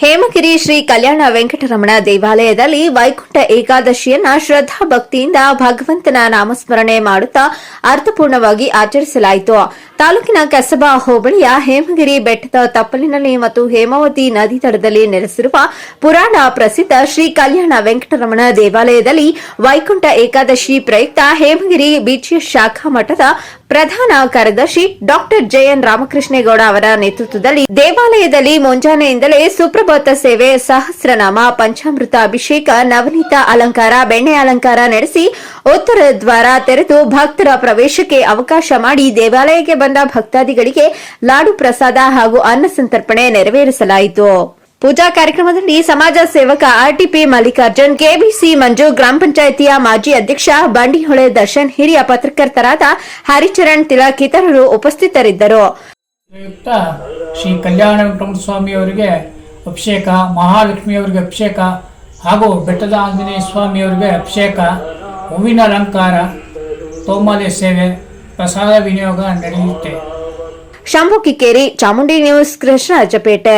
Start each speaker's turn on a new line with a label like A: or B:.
A: ಹೇಮಗಿರಿ ಶ್ರೀ ಕಲ್ಯಾಣ ವೆಂಕಟರಮಣ ದೇವಾಲಯದಲ್ಲಿ ವೈಕುಂಠ ಏಕಾದಶಿಯನ್ನ ಶ್ರದ್ಧಾ ಭಕ್ತಿಯಿಂದ ಭಗವಂತನ ನಾಮಸ್ಮರಣೆ ಮಾಡುತ್ತಾ ಅರ್ಥಪೂರ್ಣವಾಗಿ ಆಚರಿಸಲಾಯಿತು. ತಾಲೂಕಿನ ಕಸಬಾ ಹೋಬಳಿಯ ಹೇಮಗಿರಿ ಬೆಟ್ಟದ ತಪ್ಪಲಿನಲ್ಲಿ ಮತ್ತು ಹೇಮಾವತಿ ನದಿ ದಡದಲ್ಲಿ ನೆಲೆಸಿರುವ ಪುರಾಣ ಪ್ರಸಿದ್ಧ ಶ್ರೀ ಕಲ್ಯಾಣ ವೆಂಕಟರಮಣ ದೇವಾಲಯದಲ್ಲಿ ವೈಕುಂಠ ಏಕಾದಶಿ ಪ್ರಯುಕ್ತ ಹೇಮಗಿರಿ ಬೀಚ್ ಶಾಖಾ ಮಠದ ಪ್ರಧಾನ ಕಾರ್ಯದರ್ಶಿ ಡಾ ಜೆಎನ್ ರಾಮಕೃಷ್ಣೇಗೌಡ ಅವರ ನೇತೃತ್ವದಲ್ಲಿ ದೇವಾಲಯದಲ್ಲಿ ಮುಂಜಾನೆಯಿಂದಲೇ ಸುಪ್ರಭಾತ ಸೇವೆ, ಸಹಸ್ರನಾಮ, ಪಂಚಾಮೃತ ಅಭಿಷೇಕ, ನವನೀತ ಅಲಂಕಾರ, ಬೆಣ್ಣೆ ಅಲಂಕಾರ ನಡೆಸಿ ಉತ್ತರ ದ್ವಾರ ತೆರೆದು ಭಕ್ತರ ಪ್ರವೇಶಕ್ಕೆ ಅವಕಾಶ ಮಾಡಿ ದೇವಾಲಯಕ್ಕೆ ಬಂದ ಭಕ್ತಾದಿಗಳಿಗೆ ಲಾಡು ಪ್ರಸಾದ ಹಾಗೂ ಅನ್ನ ಸಂತರ್ಪಣೆ ನೆರವೇರಿಸಲಾಯಿತು. ಪೂಜಾ ಕಾರ್ಯಕ್ರಮದಲ್ಲಿ ಸಮಾಜ ಸೇವಕ ಆರ್ಟಿಪಿ ಮಲ್ಲಿಕಾರ್ಜುನ್, ಕೆಬಿಸಿ ಮಂಜು, ಗ್ರಾಮ ಪಂಚಾಯಿತಿಯ ಮಾಜಿ ಅಧ್ಯಕ್ಷ ಬಂಡಿಹೊಳೆ ದರ್ಶನ್, ಹಿರಿಯ ಪತ್ರಕರ್ತರಾದ ಹರಿಚರಣ್ ತಿಲಕ್ ಇತರರು ಉಪಸ್ಥಿತರಿದ್ದರು.
B: ಶ್ರೀ ಕಲ್ಯಾಣ ವೆಂಕಟರಮಣ ಸ್ವಾಮಿಯವರಿಗೆ ಅಭಿಷೇಕ, ಮಹಾಲಕ್ಷ್ಮಿಯವರಿಗೆ ಅಭಿಷೇಕ ಹಾಗೂ ಬೆಟ್ಟದ ಆಂಜನೇಯ ಸ್ವಾಮಿಯವರಿಗೆ ಅಭಿಷೇಕ, ಹೂವಿನ ಅಲಂಕಾರ, ತೋಮಾಲೆ ಸೇವೆ, ಪ್ರಸಾದ ವಿನಿಯೋಗ ನಡೆಯುತ್ತೆ.
A: ಶಂಭು ಕಿಕ್ಕೇರಿ, ಚಾಮುಂಡಿ ನ್ಯೂಸ್, ಕೃಷ್ಣರಾಜಪೇಟೆ.